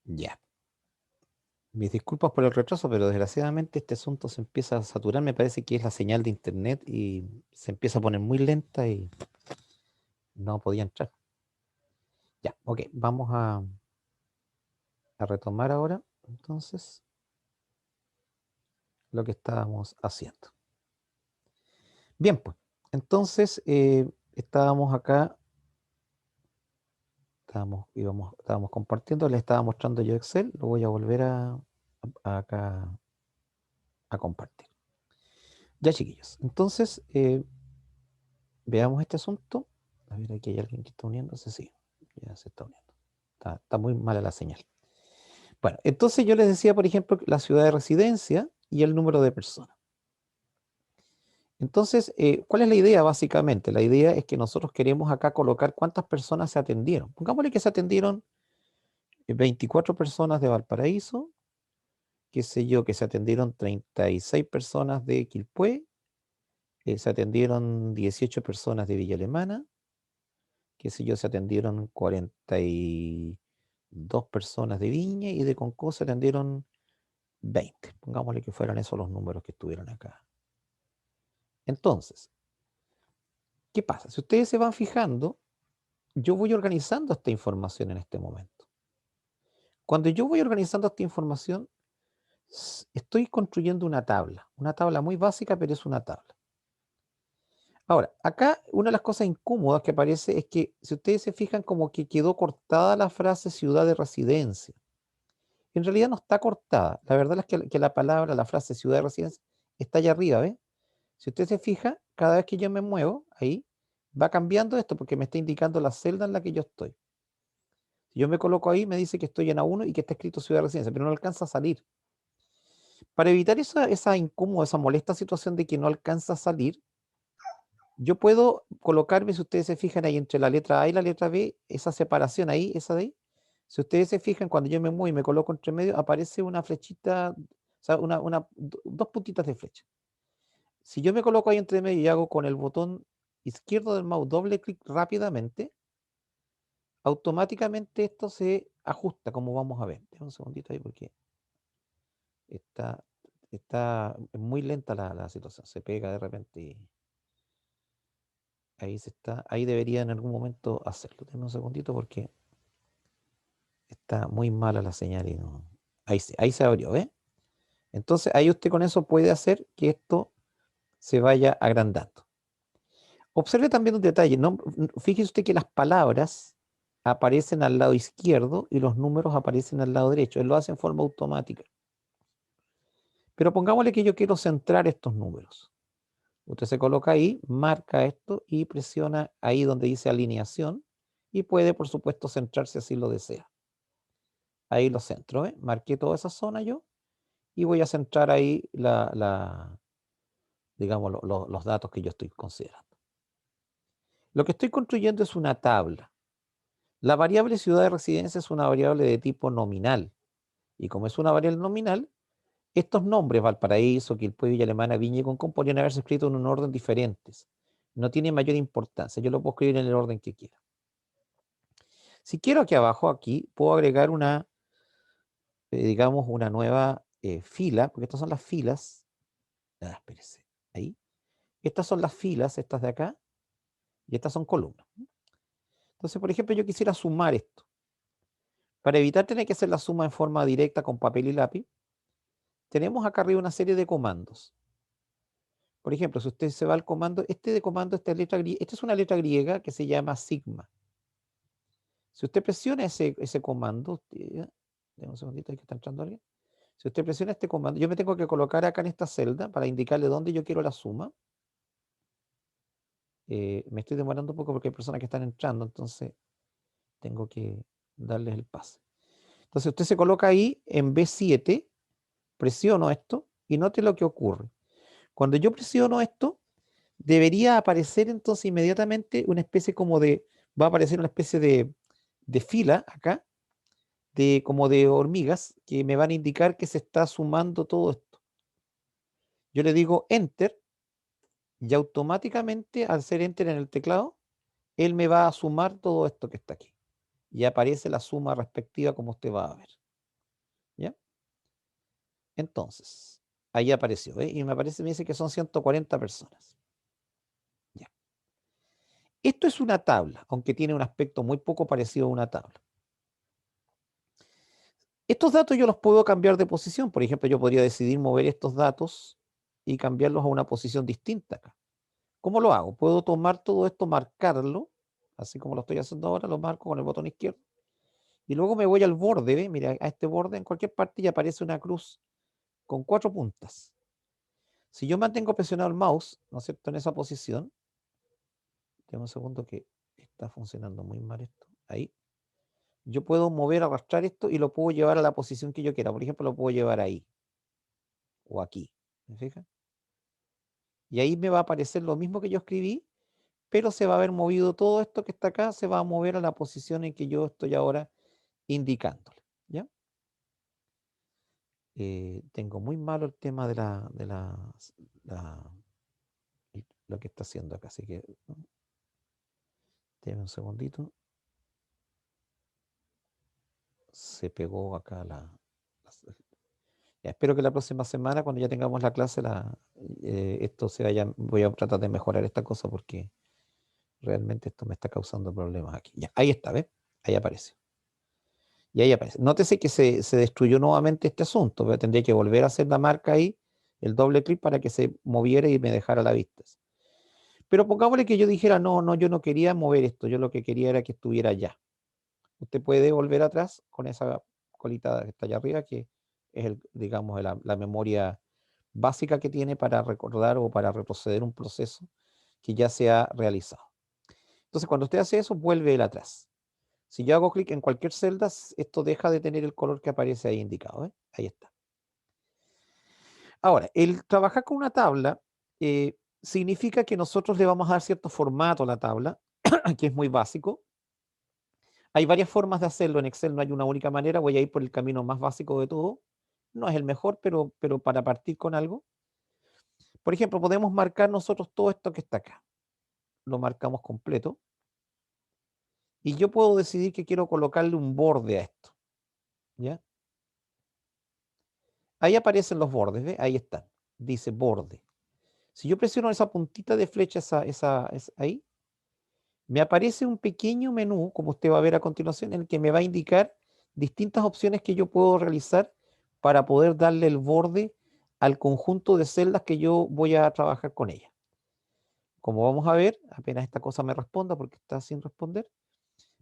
Ya. Mis disculpas por el retraso, pero desgraciadamente este asunto se empieza a saturar. Me parece que es la señal de internet y se empieza a poner muy lenta y no podía entrar. Ya, ok, vamos a retomar ahora entonces lo que estábamos haciendo. Bien, pues, entonces estábamos acá, estábamos compartiendo, le estaba mostrando yo Excel, lo voy a volver acá a compartir. Ya, chiquillos, entonces veamos este asunto. A ver, aquí hay alguien que está uniéndose, sí, ya se está uniendo. Está muy mala la señal. Bueno, entonces yo les decía, por ejemplo, la ciudad de residencia y el número de personas. Entonces, ¿cuál es la idea básicamente? La idea es que nosotros queremos acá colocar cuántas personas se atendieron. Pongámosle que se atendieron 24 personas de Valparaíso, qué sé yo, que se atendieron 36 personas de Quilpué, se atendieron 18 personas de Villa Alemana, qué sé yo, se atendieron 42 personas de Viña y de Concó se atendieron 20. Pongámosle que fueran esos los números que estuvieron acá. Entonces, ¿qué pasa? Si ustedes se van fijando, yo voy organizando esta información en este momento. Cuando yo voy organizando esta información, estoy construyendo una tabla muy básica, pero es una tabla. Ahora, acá una de las cosas incómodas que aparece es que si ustedes se fijan como que quedó cortada la frase ciudad de residencia. En realidad no está cortada. La verdad es que la palabra, la frase ciudad de residencia está allá arriba, ¿ves? Si usted se fija, cada vez que yo me muevo, ahí va cambiando esto porque me está indicando la celda en la que yo estoy. Si yo me coloco ahí, me dice que estoy en A1 y que está escrito ciudad de residencia, pero no alcanza a salir. Para evitar esa incómoda, esa molesta situación de que no alcanza a salir, yo puedo colocarme, si ustedes se fijan ahí entre la letra A y la letra B, esa separación ahí, esa de ahí. Si ustedes se fijan, cuando yo me muevo y me coloco entre medio, aparece una flechita, o sea, dos puntitas de flecha. Si yo me coloco ahí entre medio y hago con el botón izquierdo del mouse doble clic rápidamente, automáticamente esto se ajusta, como vamos a ver. Déjame un segundito ahí porque está, está muy lenta la situación. Se pega de repente y ahí debería en algún momento hacerlo. Déjame un segundito porque está muy mala la señal y no. Ahí se abrió, ¿ve? Entonces ahí usted con eso puede hacer que esto se vaya agrandando. Observe también un detalle, ¿no? Fíjese usted que las palabras aparecen al lado izquierdo y los números aparecen al lado derecho. Él lo hace en forma automática. Pero pongámosle que yo quiero centrar estos números. Usted se coloca ahí, marca esto y presiona ahí donde dice alineación y puede, por supuesto, centrarse si lo desea. Ahí lo centro, ¿eh? Marqué toda esa zona yo y voy a centrar ahí digamos, los datos que yo estoy considerando. Lo que estoy construyendo es una tabla. La variable ciudad de residencia es una variable de tipo nominal. Y como es una variable nominal, estos nombres, Valparaíso, Quilpué, Villa Alemana, Viña y Concón, podrían haberse escrito en un orden diferentes. No tiene mayor importancia. Yo lo puedo escribir en el orden que quiera. Si quiero aquí abajo, aquí, puedo agregar digamos, una nueva fila, porque estas son las filas. Espérese, ahí. Estas son las filas, estas de acá, y estas son columnas. Entonces, por ejemplo, yo quisiera sumar esto. Para evitar tener que hacer la suma en forma directa con papel y lápiz, tenemos acá arriba una serie de comandos. Por ejemplo, si usted se va al comando, esta es una letra griega que se llama sigma. Si usted presiona ese comando, un segundito, ahí que está entrando alguien. Si usted presiona este comando, yo me tengo que colocar acá en esta celda para indicarle dónde yo quiero la suma. Me estoy demorando un poco porque hay personas que están entrando, entonces tengo que darles el pase. Entonces usted se coloca ahí en B7, presiono esto y note lo que ocurre. Cuando yo presiono esto, debería aparecer entonces inmediatamente una especie va a aparecer una especie de fila acá, como de hormigas, que me van a indicar que se está sumando todo esto. Yo le digo Enter y automáticamente al hacer Enter en el teclado, él me va a sumar todo esto que está aquí. Y aparece la suma respectiva como usted va a ver. Entonces, ahí apareció, ¿ve? Y me dice que son 140 personas. Ya. Esto es una tabla, aunque tiene un aspecto muy poco parecido a una tabla. Estos datos yo los puedo cambiar de posición. Por ejemplo, yo podría decidir mover estos datos y cambiarlos a una posición distinta acá. ¿Cómo lo hago? Puedo tomar todo esto, marcarlo, así como lo estoy haciendo ahora, lo marco con el botón izquierdo. Y luego me voy al borde, ¿ve? Mira, a este borde en cualquier parte ya aparece una cruz con 4 puntas. Si yo mantengo presionado el mouse, ¿no es cierto?, en esa posición, tengo un segundo que está funcionando muy mal esto, ahí, yo puedo mover, arrastrar esto y lo puedo llevar a la posición que yo quiera. Por ejemplo, lo puedo llevar ahí o aquí, ¿me fijas? Y ahí me va a aparecer lo mismo que yo escribí, pero se va a haber movido todo esto que está acá, se va a mover a la posición en que yo estoy ahora indicándole, ¿ya? Tengo muy malo el tema de lo que está haciendo acá, así que déjame un segundito. Se pegó acá ya, espero que la próxima semana, cuando ya tengamos la clase, esto se vaya. Voy a tratar de mejorar esta cosa porque realmente esto me está causando problemas aquí. Ya, ahí está, ¿ves? Ahí aparece. Y ahí aparece. Nótese que se destruyó nuevamente este asunto, pero tendría que volver a hacer la marca ahí, el doble clic para que se moviera y me dejara la vista. Pero pongámosle que yo dijera, no, no, yo no quería mover esto, yo lo que quería era que estuviera allá. Usted puede volver atrás con esa colita que está allá arriba, que es, digamos, la memoria básica que tiene para recordar o para retroceder un proceso que ya se ha realizado. Entonces, cuando usted hace eso, vuelve él atrás. Si yo hago clic en cualquier celda, esto deja de tener el color que aparece ahí indicado, ¿eh? Ahí está. Ahora, el trabajar con una tabla significa que nosotros le vamos a dar cierto formato a la tabla, que es muy básico. Hay varias formas de hacerlo. En Excel no hay una única manera. Voy a ir por el camino más básico de todo. No es el mejor, pero para partir con algo. Por ejemplo, podemos marcar nosotros todo esto que está acá. Lo marcamos completo. Y yo puedo decidir que quiero colocarle un borde a esto. ¿Ya? Ahí aparecen los bordes, ¿ve? Ahí están. Dice borde. Si yo presiono esa puntita de flecha ahí, me aparece un pequeño menú, como usted va a ver a continuación, en el que me va a indicar distintas opciones que yo puedo realizar para poder darle el borde al conjunto de celdas que yo voy a trabajar con ella. Como vamos a ver, apenas esta cosa me responda, porque está sin responder,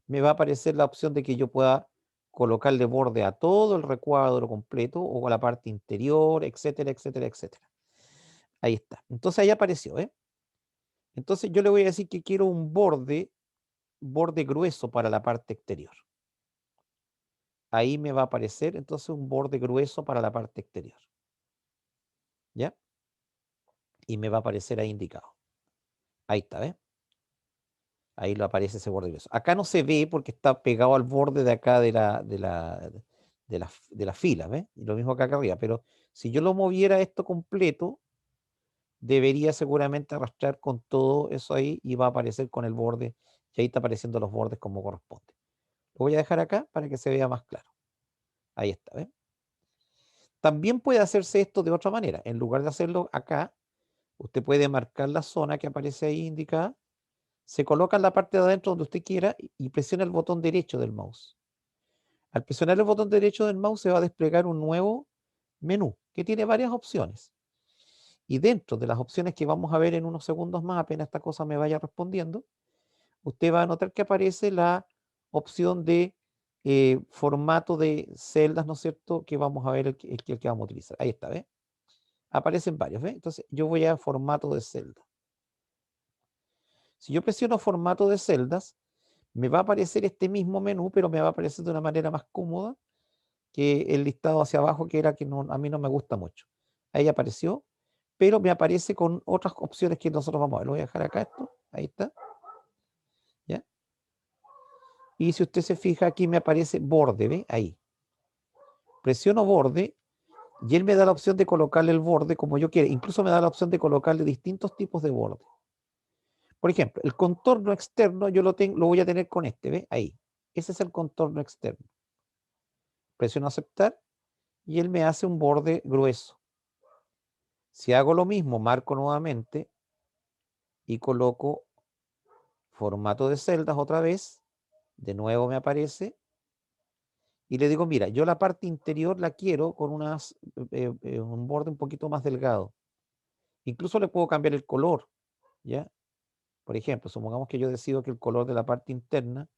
me va a aparecer la opción de que yo pueda colocarle borde a todo el recuadro completo o a la parte interior, etcétera, etcétera, etcétera. Ahí está. Entonces ahí apareció, ¿eh? Entonces yo le voy a decir que quiero un borde grueso para la parte exterior. Ahí me va a aparecer entonces un borde grueso para la parte exterior. ¿Ya? Y me va a aparecer ahí indicado. Ahí está, ¿ves? Ahí lo aparece ese borde grueso. Acá no se ve porque está pegado al borde de acá de la fila, ¿ves? Y lo mismo acá arriba. Pero si yo lo moviera esto completo, debería seguramente arrastrar con todo eso ahí y va a aparecer con el borde. Y ahí está apareciendo los bordes como corresponde. Lo voy a dejar acá para que se vea más claro. Ahí está, ¿ves? También puede hacerse esto de otra manera. En lugar de hacerlo acá, usted puede marcar la zona que aparece ahí indicada, se coloca en la parte de adentro donde usted quiera y presiona el botón derecho del mouse. Al presionar el botón derecho del mouse se va a desplegar un nuevo menú que tiene varias opciones. Y dentro de las opciones que vamos a ver en unos segundos más, apenas esta cosa me vaya respondiendo, usted va a notar que aparece la opción de formato de celdas, ¿no es cierto?, que vamos a ver el que vamos a utilizar. Ahí está, ¿ves? Aparecen varios, ¿ves? Entonces yo voy a formato de celda. Si yo presiono formato de celdas, me va a aparecer este mismo menú, pero me va a aparecer de una manera más cómoda que el listado hacia abajo, que era que no, a mí no me gusta mucho. Ahí apareció, pero me aparece con otras opciones que nosotros vamos a ver. Lo voy a dejar acá esto, ahí está. ¿Ya? Y si usted se fija, aquí me aparece borde, ¿ve? Ahí. Presiono borde y él me da la opción de colocarle el borde como yo quiera. Incluso me da la opción de colocarle distintos tipos de borde. Por ejemplo, el contorno externo yo lo voy a tener con este, ¿ve? Ahí. Ese es el contorno externo. Presiono aceptar y él me hace un borde grueso. Si hago lo mismo, marco nuevamente y coloco formato de celdas otra vez, de nuevo me aparece, y le digo, mira, yo la parte interior la quiero con un borde un poquito más delgado. Incluso le puedo cambiar el color, ¿ya? Por ejemplo, supongamos que yo decido que el color de la parte interna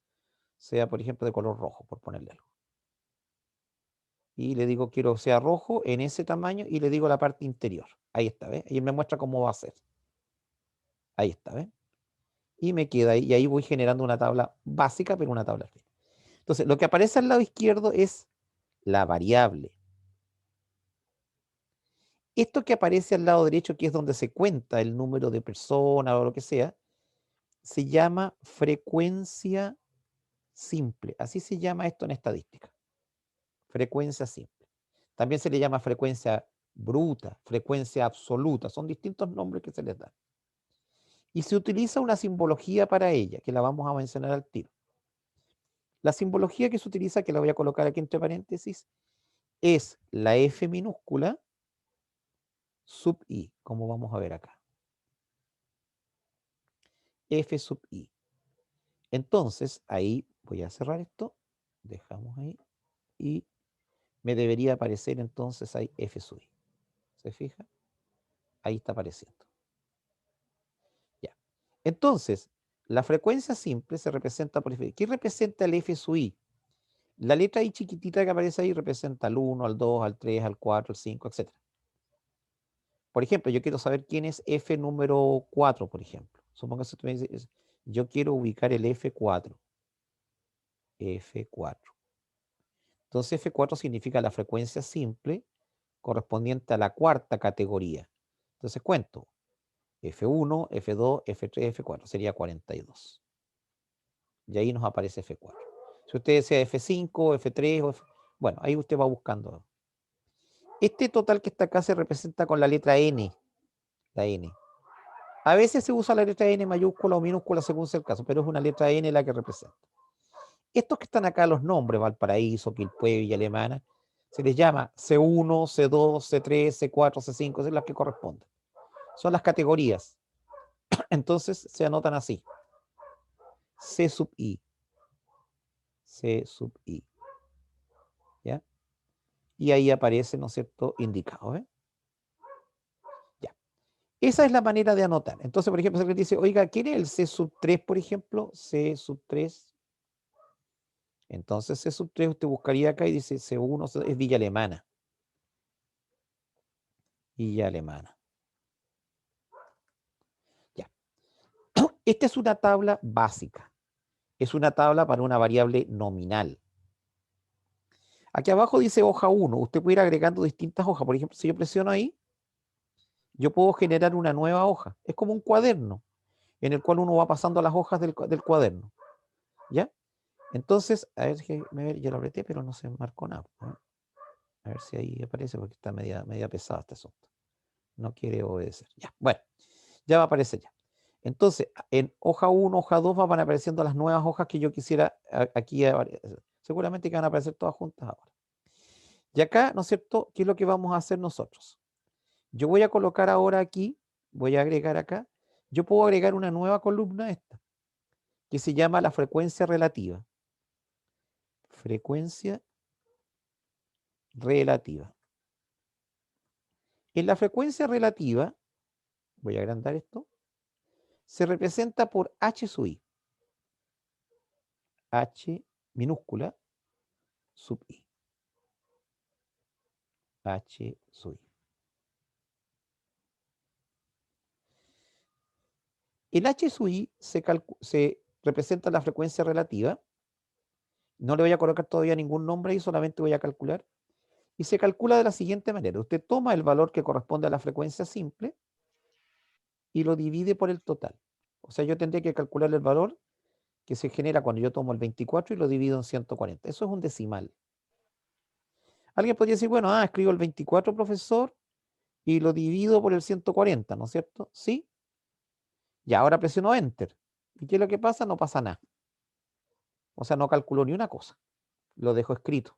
sea, por ejemplo, de color rojo, por ponerle algo. Y le digo, quiero que sea rojo en ese tamaño y le digo la parte interior. Ahí está, ¿ves? Y él me muestra cómo va a ser. Ahí está, ¿ves? Y me queda ahí, y ahí voy generando una tabla básica, pero una tabla fina. Entonces, lo que aparece al lado izquierdo es la variable. Esto que aparece al lado derecho, que es donde se cuenta el número de personas o lo que sea, se llama frecuencia simple. Así se llama esto en estadística. Frecuencia simple. También se le llama frecuencia bruta, frecuencia absoluta. Son distintos nombres que se les dan. Y se utiliza una simbología para ella, que la vamos a mencionar al tiro. La simbología que se utiliza, que la voy a colocar aquí entre paréntesis, es la F minúscula sub I, como vamos a ver acá. F sub I. Entonces, ahí voy a cerrar esto, dejamos ahí, y me debería aparecer entonces ahí F sub I. ¿Se fija? Ahí está apareciendo. Ya. Entonces, la frecuencia simple se representa por F. ¿Qué representa el F sub I? La letra I chiquitita que aparece ahí representa al 1, al 2, al 3, al 4, al 5, etc. Por ejemplo, yo quiero saber quién es F número 4, por ejemplo. Supongo que tú me dices, yo quiero ubicar el F4. F4. Entonces F4 significa la frecuencia simple correspondiente a la cuarta categoría. Entonces cuento. F1, F2, F3, F4. Sería 42. Y ahí nos aparece F4. Si usted desea F5, F3, bueno, ahí usted va buscando. Este total que está acá se representa con la letra N. La N. A veces se usa la letra N mayúscula o minúscula según sea el caso, pero es una letra N la que representa. Estos que están acá, los nombres, Valparaíso, Quilpué, Villa Alemana, se les llama C1, C2, C3, C4, C5, son las que corresponden. Son las categorías. Entonces se anotan así. C sub I. C sub I. ¿Ya? Y ahí aparece, ¿no es cierto?, indicado. Ya. Esa es la manera de anotar. Entonces, por ejemplo, si alguien dice, oiga, ¿quiere el C sub 3, por ejemplo? C sub 3. Entonces, C sub 3 usted buscaría acá y dice C1, es Villa Alemana. Villa Alemana. Ya. Esta es una tabla básica. Es una tabla para una variable nominal. Aquí abajo dice hoja 1. Usted puede ir agregando distintas hojas. Por ejemplo, si yo presiono ahí, yo puedo generar una nueva hoja. Es como un cuaderno en el cual uno va pasando las hojas del cuaderno. ¿Ya? Entonces, a ver, yo lo apreté, pero no se marcó nada. A ver si ahí aparece porque está media pesada este asunto. No quiere obedecer. Ya, bueno, ya va a aparecer ya. Entonces, en hoja 1, hoja 2 van apareciendo las nuevas hojas que yo quisiera aquí. Seguramente que van a aparecer todas juntas ahora. Y acá, ¿no es cierto? ¿Qué es lo que vamos a hacer nosotros? Yo voy a colocar ahora aquí, voy a agregar acá, yo puedo agregar una nueva columna a esta, que se llama la frecuencia relativa. Frecuencia relativa. En la frecuencia relativa, voy a agrandar esto, se representa por H sub I. H minúscula sub I. H sub I. El H sub I se representa la frecuencia relativa. No le voy a colocar todavía ningún nombre ahí, solamente voy a calcular. Y se calcula de la siguiente manera. Usted toma el valor que corresponde a la frecuencia simple y lo divide por el total. O sea, yo tendría que calcular el valor que se genera cuando yo tomo el 24 y lo divido en 140. Eso es un decimal. Alguien podría decir, bueno, escribo el 24, profesor, y lo divido por el 140, ¿no es cierto? Sí. Y ahora presiono Enter. ¿Y qué es lo que pasa? No pasa nada. O sea, no calculo ni una cosa. Lo dejo escrito.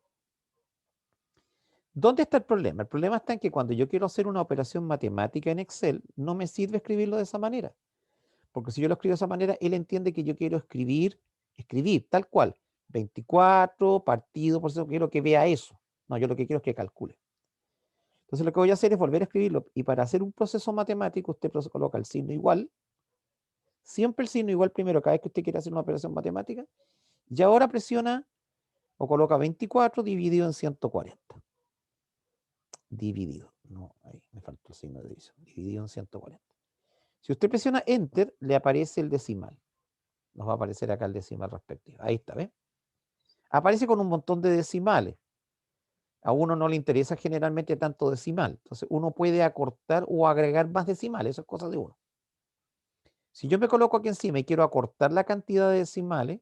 ¿Dónde está el problema? El problema está en que cuando yo quiero hacer una operación matemática en Excel, no me sirve escribirlo de esa manera. Porque si yo lo escribo de esa manera, él entiende que yo quiero escribir tal cual, 24 partido, por eso quiero que vea eso. No, yo lo que quiero es que calcule. Entonces lo que voy a hacer es volver a escribirlo. Y para hacer un proceso matemático, usted coloca el signo igual, siempre el signo igual primero, cada vez que usted quiere hacer una operación matemática, y ahora presiona o coloca 24 dividido en 140. Dividido. No, ahí me faltó el signo de división. Dividido en 140. Si usted presiona Enter, le aparece el decimal. Nos va a aparecer acá el decimal respectivo. Ahí está, ¿ves? Aparece con un montón de decimales. A uno no le interesa generalmente tanto decimal. Entonces uno puede acortar o agregar más decimales. Eso es cosa de uno. Si yo me coloco aquí encima y quiero acortar la cantidad de decimales,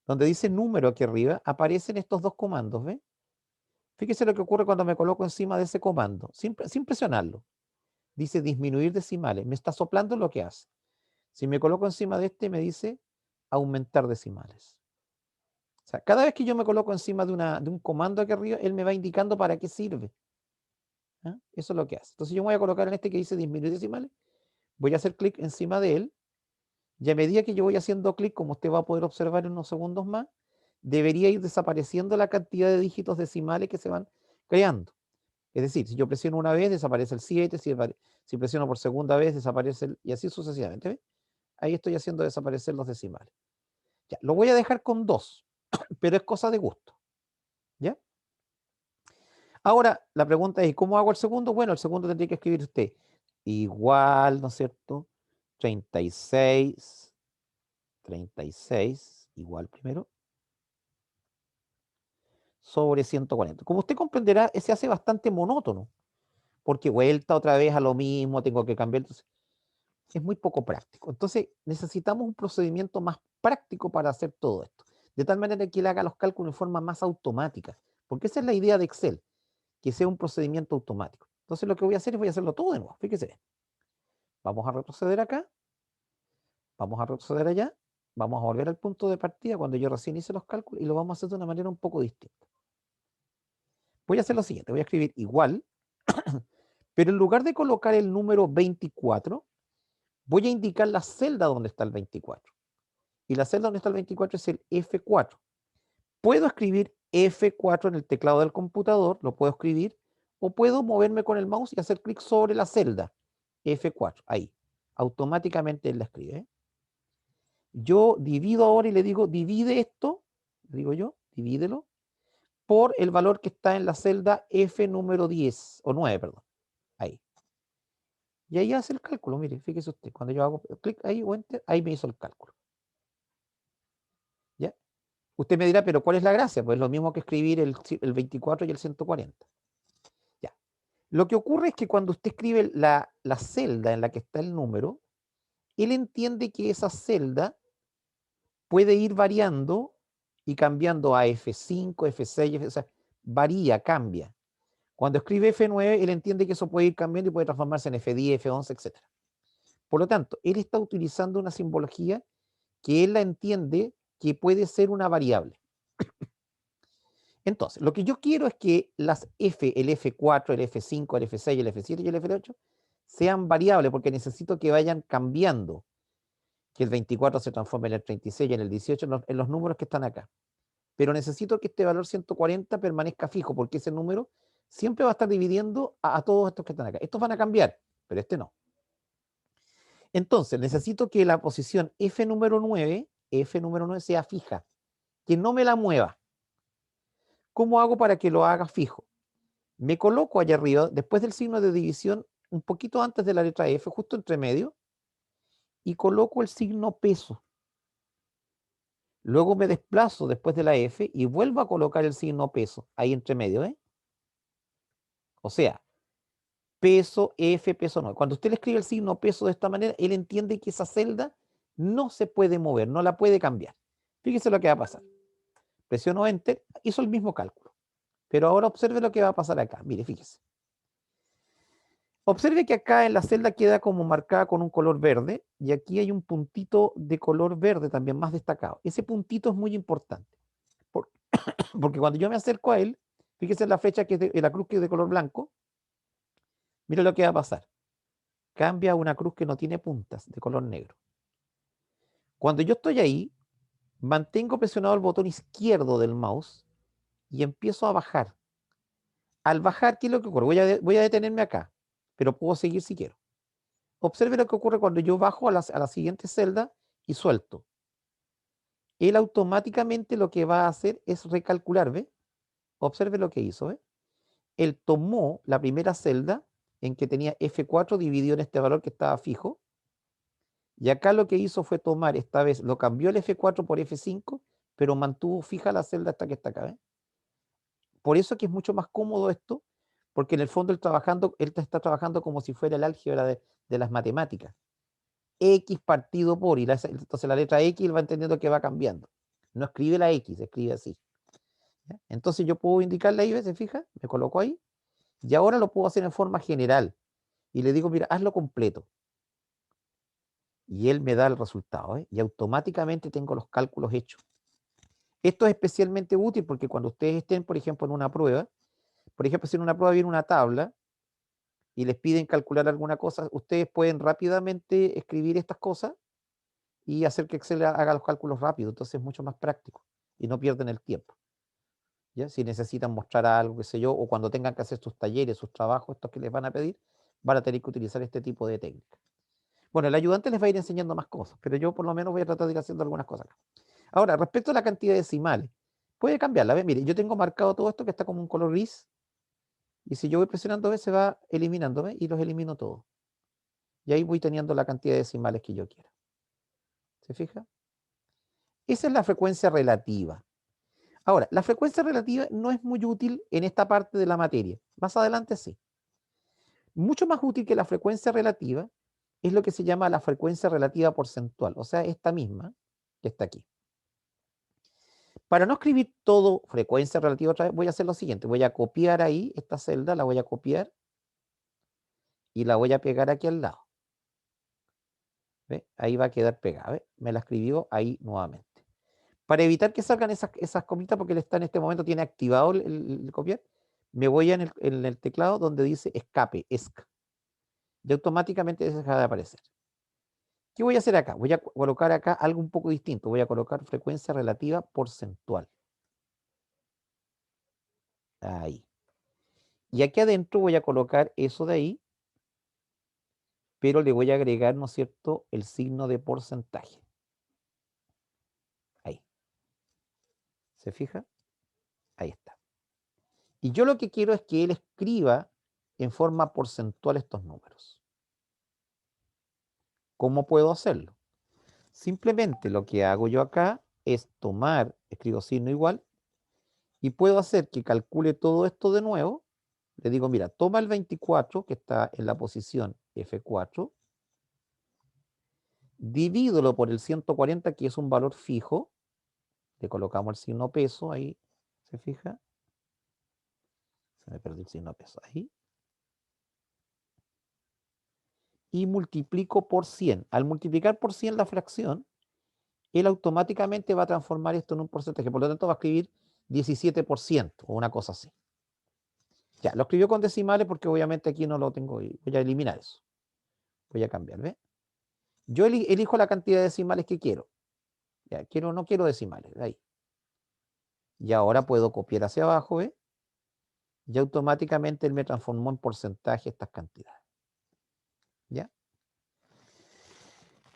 donde dice número aquí arriba, aparecen estos dos comandos, ¿ves? Fíjese lo que ocurre cuando me coloco encima de ese comando, sin presionarlo. Dice disminuir decimales. Me está soplando lo que hace. Si me coloco encima de este, me dice aumentar decimales. O sea, cada vez que yo me coloco encima de un comando aquí arriba, él me va indicando para qué sirve. ¿Ah? Eso es lo que hace. Entonces yo me voy a colocar en este que dice disminuir decimales, voy a hacer clic encima de él, y a medida que yo voy haciendo clic, como usted va a poder observar en unos segundos más, debería ir desapareciendo la cantidad de dígitos decimales que se van creando. Es decir, si yo presiono una vez, desaparece el 7, si presiono por segunda vez, desaparece y así sucesivamente. ¿Ves? Ahí estoy haciendo desaparecer los decimales. Ya, lo voy a dejar con 2, pero es cosa de gusto. ¿Ya? Ahora, la pregunta es, ¿cómo hago el segundo? Bueno, el segundo tendría que escribir usted igual, ¿no es cierto? 36, 36, igual primero, sobre 140. Como usted comprenderá, se hace bastante monótono, porque vuelta otra vez a lo mismo, tengo que cambiar. Entonces, es muy poco práctico. Entonces, necesitamos un procedimiento más práctico para hacer todo esto. De tal manera que él haga los cálculos de forma más automática, porque esa es la idea de Excel, que sea un procedimiento automático. Entonces, lo que voy a hacer es voy a hacerlo todo de nuevo. Fíjese bien. Vamos a retroceder acá, vamos a retroceder allá, vamos a volver al punto de partida cuando yo recién hice los cálculos y lo vamos a hacer de una manera un poco distinta. Voy a hacer lo siguiente, voy a escribir igual, pero en lugar de colocar el número 24, voy a indicar la celda donde está el 24. Y la celda donde está el 24 es el F4. Puedo escribir F4 en el teclado del computador, lo puedo escribir, o puedo moverme con el mouse y hacer clic sobre la celda F4, ahí. Automáticamente él la escribe. ¿Eh? Yo divido ahora y le digo, divide esto, digo yo, divídelo, por el valor que está en la celda F número 10, o 9, perdón, ahí. Y ahí hace el cálculo, mire, fíjese usted, cuando yo hago clic ahí o enter, ahí me hizo el cálculo. ¿Ya? Usted me dirá, pero ¿cuál es la gracia? Pues lo mismo que escribir el 24 y el 140. Ya. Lo que ocurre es que cuando usted escribe la celda en la que está el número, él entiende que esa celda puede ir variando y cambiando a F5, F6, o sea, varía, cambia. Cuando escribe F9, él entiende que eso puede ir cambiando y puede transformarse en F10, F11, etc. Por lo tanto, él está utilizando una simbología que él la entiende que puede ser una variable. Entonces, lo que yo quiero es que las F, el F4, el F5, el F6, el F7 y el F8 sean variables porque necesito que vayan cambiando, que el 24 se transforme en el 36 y en el 18 en los números que están acá. Pero necesito que este valor 140 permanezca fijo porque ese número siempre va a estar dividiendo a todos estos que están acá. Estos van a cambiar, pero este no. Entonces, necesito que la posición F número 9, sea fija, que no me la mueva. ¿Cómo hago para que lo haga fijo? Me coloco allá arriba, después del signo de división, un poquito antes de la letra F, justo entre medio, y coloco el signo peso. Luego me desplazo después de la F y vuelvo a colocar el signo peso, ahí entre medio, ¿eh? O sea, peso, F, peso no. Cuando usted le escribe el signo peso de esta manera, él entiende que esa celda no se puede mover, no la puede cambiar. Fíjese lo que va a pasar. Presiono Enter, hizo el mismo cálculo. Pero ahora observe lo que va a pasar acá. Mire, fíjese. Observe que acá en la celda queda como marcada con un color verde y aquí hay un puntito de color verde también más destacado. Ese puntito es muy importante porque cuando yo me acerco a él, Fíjese en la flecha en la cruz que es de color blanco. Mire lo que va a pasar. Cambia a una cruz que no tiene puntas, de color negro. Cuando yo estoy ahí, mantengo presionado el botón izquierdo del mouse y empiezo a bajar. Al bajar, ¿qué es lo que ocurre? Voy a detenerme acá, pero puedo seguir si quiero. Observe lo que ocurre cuando yo bajo a la siguiente celda y suelto. Él automáticamente lo que va a hacer es recalcular, ¿ve? Observe lo que hizo, ¿ve? Él tomó la primera celda en que tenía F4 dividido en este valor que estaba fijo, y acá lo que hizo fue tomar, esta vez lo cambió el F4 por F5, pero mantuvo fija la celda hasta que está acá, ¿ve? Por eso que es mucho más cómodo esto, porque en el fondo él está trabajando como si fuera el álgebra de las matemáticas. X partido por, entonces la letra X él va entendiendo que va cambiando. No escribe la X, escribe así. ¿Ya? Entonces yo puedo indicarle ahí, ¿se fija? Me coloco ahí, y ahora lo puedo hacer en forma general. Y le digo, mira, hazlo completo. Y él me da el resultado, ¿eh? Y automáticamente tengo los cálculos hechos. Esto es especialmente útil porque cuando ustedes estén, por ejemplo, en una prueba, por ejemplo, si en una prueba viene una tabla y les piden calcular alguna cosa, ustedes pueden rápidamente escribir estas cosas y hacer que Excel haga los cálculos rápido. Entonces es mucho más práctico y no pierden el tiempo. ¿Ya? Si necesitan mostrar algo, qué sé yo, o cuando tengan que hacer sus talleres, sus trabajos, estos que les van a pedir, van a tener que utilizar este tipo de técnicas. Bueno, el ayudante les va a ir enseñando más cosas, pero yo por lo menos voy a tratar de ir haciendo algunas cosas acá. Ahora, respecto a la cantidad de decimales, puede cambiarla. ¿Ve? Mire, yo tengo marcado todo esto que está como un color gris, y si yo voy presionando, ¿ve? Se va eliminándome y los elimino todos. Y ahí voy teniendo la cantidad de decimales que yo quiera. ¿Se fija? Esa es la frecuencia relativa. Ahora, la frecuencia relativa no es muy útil en esta parte de la materia. Más adelante sí. Mucho más útil que la frecuencia relativa es lo que se llama la frecuencia relativa porcentual, o sea, esta misma que está aquí. Para no escribir todo frecuencia relativa otra vez, voy a hacer lo siguiente. Voy a copiar ahí esta celda, la voy a copiar y la voy a pegar aquí al lado. ¿Ve? Ahí va a quedar pegada. ¿Ve? Me la escribió ahí nuevamente. Para evitar que salgan esas comitas, porque él está en este momento, tiene activado el copiar, me voy en el teclado donde dice escape, ESC. Y automáticamente deja de aparecer. ¿Qué voy a hacer acá? Voy a colocar acá algo un poco distinto. Voy a colocar frecuencia relativa porcentual. Ahí. Y aquí adentro voy a colocar eso de ahí, pero le voy a agregar, ¿no es cierto?, el signo de porcentaje. Ahí. ¿Se fija? Ahí está. Y yo lo que quiero es que él escriba en forma porcentual estos números. ¿Cómo puedo hacerlo? Simplemente lo que hago yo acá es tomar, escribo signo igual, y puedo hacer que calcule todo esto de nuevo. Le digo, mira, toma el 24 que está en la posición F4, divídelo por el 140 que es un valor fijo, le colocamos el signo peso ahí, ¿se fija? Se me perdió el signo peso ahí. Y multiplico por 100. Al multiplicar por 100 la fracción, él automáticamente va a transformar esto en un porcentaje. Por lo tanto, va a escribir 17% o una cosa así. Ya, lo escribió con decimales porque obviamente aquí no lo tengo. Voy a eliminar eso. Voy a cambiar, ¿ve? Yo elijo la cantidad de decimales que quiero. Ya, no quiero decimales. Ahí. Y ahora puedo copiar hacia abajo, ¿ve? Y automáticamente él me transformó en porcentaje estas cantidades. ¿Ya?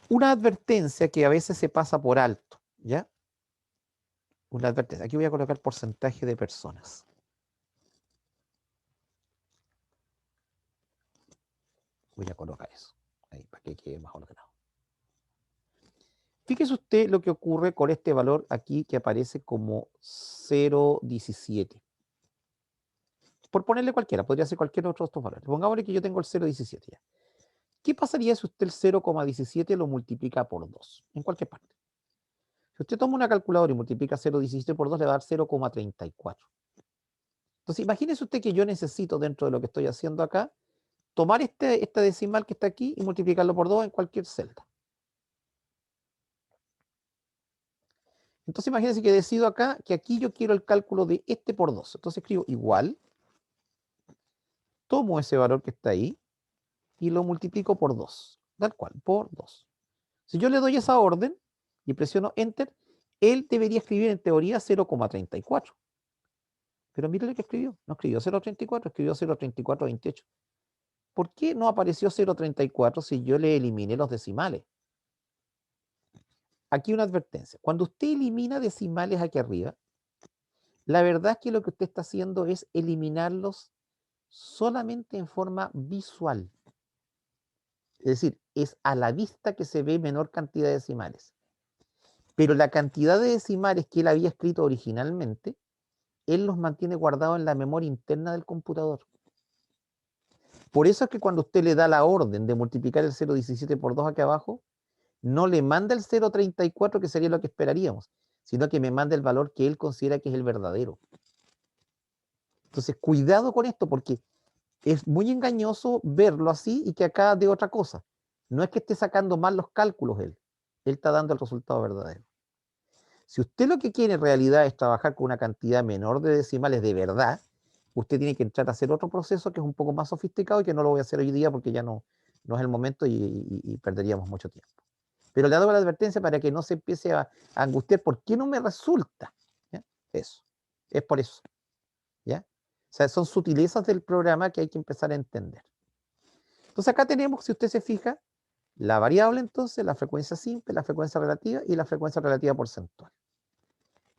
Una advertencia que a veces se pasa por alto. ¿Ya? Una advertencia. Aquí voy a colocar porcentaje de personas. Voy a colocar eso. Ahí, para que quede más ordenado. Fíjese usted lo que ocurre con este valor aquí que aparece como 0,17. Por ponerle cualquiera, podría ser cualquier otro de estos valores. Pongámosle que yo tengo el 0,17 ya. ¿Qué pasaría si usted el 0,17 lo multiplica por 2? En cualquier parte. Si usted toma una calculadora y multiplica 0,17 por 2, le va a dar 0,34. Entonces, imagínese usted que yo necesito, dentro de lo que estoy haciendo acá, tomar esta decimal que está aquí y multiplicarlo por 2 en cualquier celda. Entonces imagínense que decido acá que aquí yo quiero el cálculo de este por 2. Entonces escribo igual, tomo ese valor que está ahí y lo multiplico por 2. Tal cual, por 2. Si yo le doy esa orden y presiono Enter, él debería escribir en teoría 0,34. Pero mire lo que escribió. No escribió 0,34, escribió 0,3428. ¿Por qué no apareció 0,34 si yo le eliminé los decimales? Aquí una advertencia. Cuando usted elimina decimales aquí arriba, la verdad es que lo que usted está haciendo es eliminarlos solamente en forma visual. Es decir, es a la vista que se ve menor cantidad de decimales. Pero la cantidad de decimales que él había escrito originalmente, él los mantiene guardados en la memoria interna del computador. Por eso es que cuando usted le da la orden de multiplicar el 0,17 por 2 aquí abajo, no le manda el 0,34, que sería lo que esperaríamos, sino que me manda el valor que él considera que es el verdadero. Entonces, cuidado con esto, porque es muy engañoso verlo así y que acá de otra cosa. No es que esté sacando mal los cálculos él está dando el resultado verdadero. Si usted lo que quiere en realidad es trabajar con una cantidad menor de decimales de verdad, usted tiene que entrar a hacer otro proceso que es un poco más sofisticado y que no lo voy a hacer hoy día porque ya no es el momento y perderíamos mucho tiempo. Pero le hago la advertencia para que no se empiece a angustiar. ¿Por qué no me resulta? ¿Ya? Eso. Es por eso. ¿Ya? O sea, son sutilezas del programa que hay que empezar a entender. Entonces acá tenemos, si usted se fija, la variable entonces, la frecuencia simple, la frecuencia relativa y la frecuencia relativa porcentual.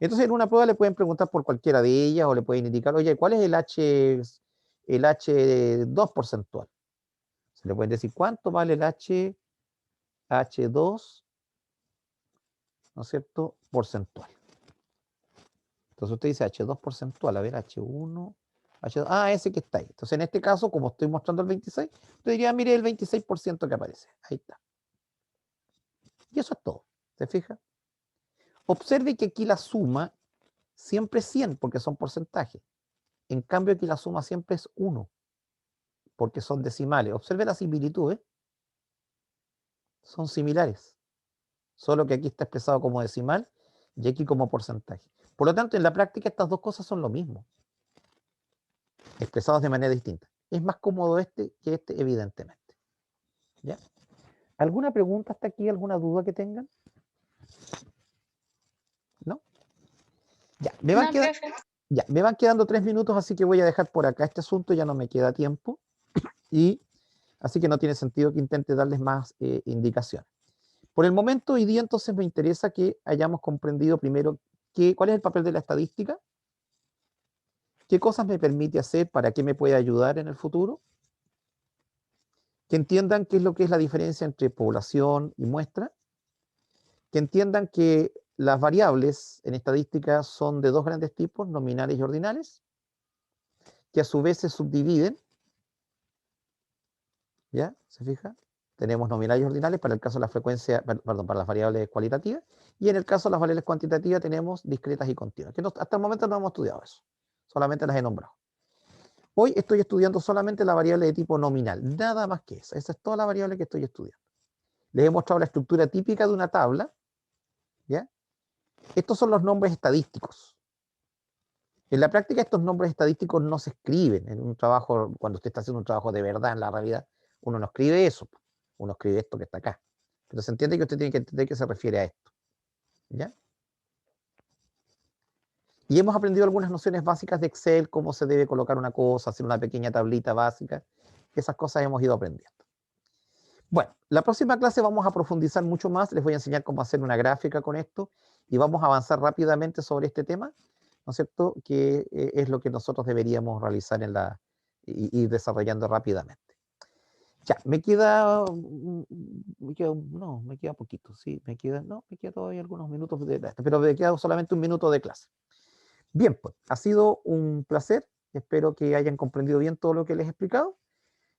Entonces en una prueba le pueden preguntar por cualquiera de ellas o le pueden indicar, oye, ¿cuál es el H2 porcentual? Se le pueden decir, ¿cuánto vale el H2, ¿no es cierto?, porcentual. Entonces usted dice H2 porcentual, a ver, H1, H2, ese que está ahí. Entonces en este caso, como estoy mostrando el 26, usted diría, mire el 26% que aparece. Ahí está. Y eso es todo. ¿Se fija? Observe que aquí la suma siempre es 100 porque son porcentajes. En cambio aquí la suma siempre es 1 porque son decimales. Observe la similitud, ¿eh? Son similares. Solo que aquí está expresado como decimal y aquí como porcentaje. Por lo tanto, en la práctica estas dos cosas son lo mismo, expresados de manera distinta. Es más cómodo este que este, evidentemente. ¿Ya? ¿Alguna pregunta hasta aquí? ¿Alguna duda que tengan? ¿No? Ya, me van quedando 3 minutos, así que voy a dejar por acá este asunto, ya no me queda tiempo, y así que no tiene sentido que intente darles más indicaciones. Por el momento, hoy día entonces me interesa que hayamos comprendido primero cuál es el papel de la estadística, qué cosas me permite hacer, para qué me puede ayudar en el futuro, que entiendan qué es lo que es la diferencia entre población y muestra, que entiendan que las variables en estadística son de dos grandes tipos, nominales y ordinales, que a su vez se subdividen, ¿ya? ¿Se fija? Tenemos nominales y ordinales para el caso de la frecuencia, perdón, para las variables cualitativas, y en el caso de las variables cuantitativas tenemos discretas y continuas, que hasta el momento no hemos estudiado eso, solamente las he nombrado. Hoy estoy estudiando solamente la variable de tipo nominal, nada más que esa es toda la variable que estoy estudiando. Les he mostrado la estructura típica de una tabla, ¿ya? Estos son los nombres estadísticos. En la práctica estos nombres estadísticos no se escriben en un trabajo, cuando usted está haciendo un trabajo de verdad en la realidad, uno no escribe eso, uno escribe esto que está acá. Pero se entiende que usted tiene que entender que se refiere a esto, ¿ya? Y hemos aprendido algunas nociones básicas de Excel, cómo se debe colocar una cosa, hacer una pequeña tablita básica. Esas cosas hemos ido aprendiendo. Bueno, la próxima clase vamos a profundizar mucho más, les voy a enseñar cómo hacer una gráfica con esto y vamos a avanzar rápidamente sobre este tema, ¿no es cierto?, que es lo que nosotros deberíamos realizar y ir desarrollando rápidamente. Ya, me queda poquito, sí, me queda todavía algunos minutos pero me queda solamente un minuto de clase. Bien, pues, ha sido un placer, espero que hayan comprendido bien todo lo que les he explicado.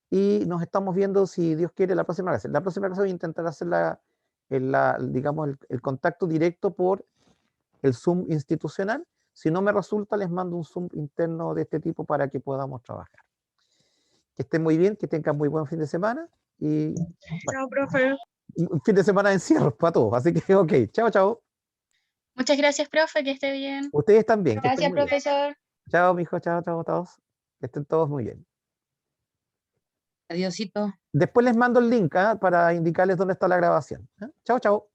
Y nos estamos viendo, si Dios quiere, la próxima clase. La próxima clase voy a intentar hacer digamos, el contacto directo por el Zoom institucional. Si no me resulta, les mando un Zoom interno de este tipo para que podamos trabajar. Que estén muy bien, que tengan muy buen fin de semana. Y bueno, Chao, profe. un fin de semana de encierro para todos. Así que, ok, chao, chao. Muchas gracias, profe, que esté bien. Ustedes también, que estén Gracias, muy bien. profesor. Chao, mijo, chao, chao, todos. Que estén todos muy bien. Adiósito. Después les mando el link para indicarles dónde está la grabación. Chao, chao.